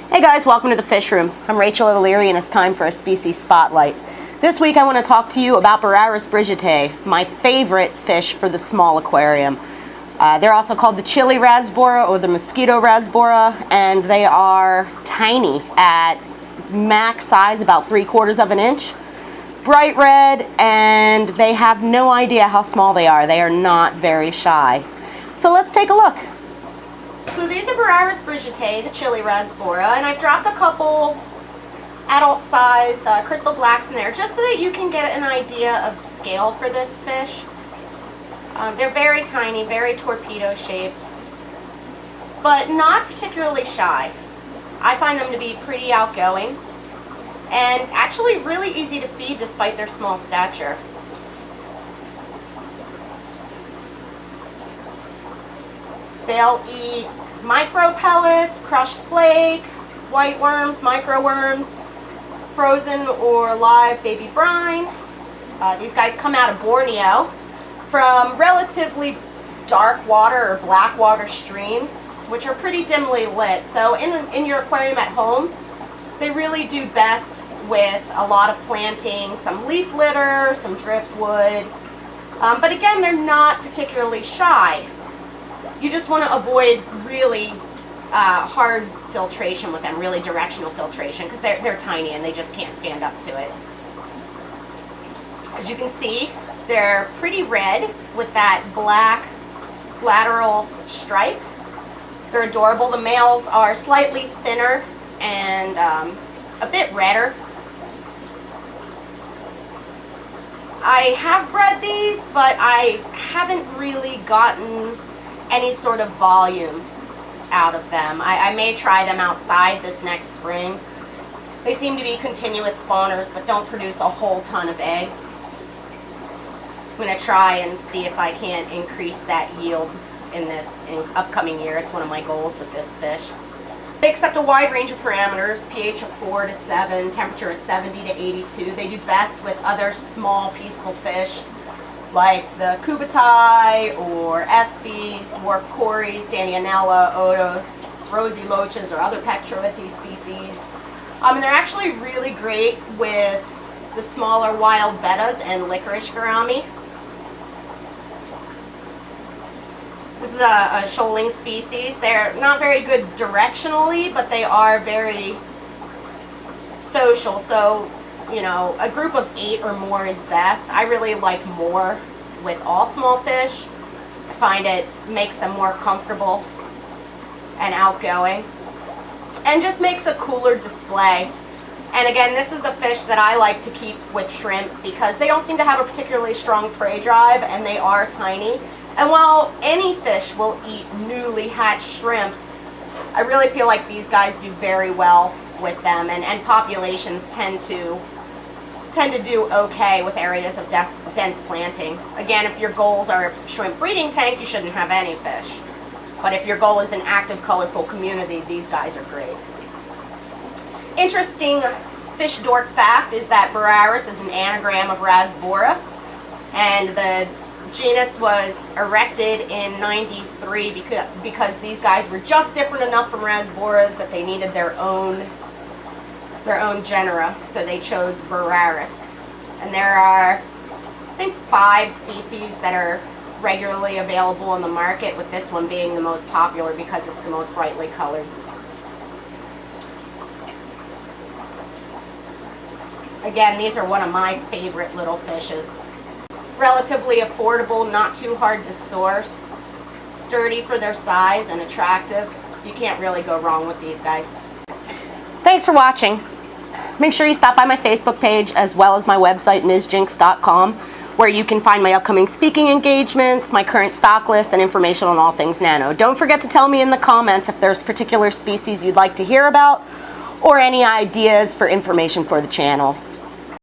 Hey guys, welcome to the Fish Room. I'm Rachel O'Leary and it's time for a species spotlight. This week I want to talk to you about Boraras brigittae, my favorite fish for the small aquarium. They're also called the Chili Rasbora or the Mosquito Rasbora, and they are tiny at max size, about 3/4 of an inch. Bright red, and they have no idea how small they are. They are not very shy. So let's take a look. So these are Boraras brigittae, the Chili Rasbora, and I've dropped a couple adult-sized crystal blacks in there just so that you can get an idea of scale for this fish. They're very tiny, very torpedo-shaped, but not particularly shy. I find them to be pretty outgoing and actually really easy to feed despite their small stature. They'll eat micro pellets, crushed flake, white worms, micro worms, frozen or live baby brine. These guys come out of Borneo from relatively dark water or black water streams, which are pretty dimly lit. So in your aquarium at home, they really do best with a lot of planting, some leaf litter, some driftwood. But again, they're not particularly shy. You just want to avoid really hard filtration with them, really directional filtration, because they're tiny and they just can't stand up to it. As you can see, they're pretty red with that black lateral stripe. They're adorable. The males are slightly thinner and a bit redder. I have bred these, but I haven't really gotten any sort of volume out of them. I may try them outside this next spring. They seem to be continuous spawners but don't produce a whole ton of eggs. I'm going to try and see if I can't increase that yield in upcoming year. It's one of my goals with this fish. They accept a wide range of parameters, pH of 4 to 7, temperature of 70 to 82. They do best with other small peaceful fish like the cubatai or espies, dwarf cories, danianella, odos, rosy loaches, or other pectoralithae species. And they're actually really great with the smaller wild bettas and licorice gourami. This is a shoaling species. They're not very good directionally, but they are very social. So, you know, a group of 8 or more is best. I really like more with all small fish. I find it makes them more comfortable and outgoing and just makes a cooler display. And again, this is a fish that I like to keep with shrimp because they don't seem to have a particularly strong prey drive and they are tiny. And while any fish will eat newly hatched shrimp, I really feel like these guys do very well with them, and populations tend to do okay with areas of dense planting. Again, if your goals are a shrimp breeding tank, you shouldn't have any fish. But if your goal is an active, colorful community, these guys are great. Interesting fish dork fact is that Boraras is an anagram of Rasbora, and the genus was erected in '93 because these guys were just different enough from Rasboras that they needed their own genera, so they chose Boraras. And there are, I think, 5 species that are regularly available on the market, with this one being the most popular because it's the most brightly colored. Again, these are one of my favorite little fishes. Relatively affordable, not too hard to source, sturdy for their size, and attractive. You can't really go wrong with these guys. Thanks for watching. Make sure you stop by my Facebook page as well as my website, msjinx.com, where you can find my upcoming speaking engagements, my current stock list, and information on all things nano. Don't forget to tell me in the comments if there's particular species you'd like to hear about or any ideas for information for the channel.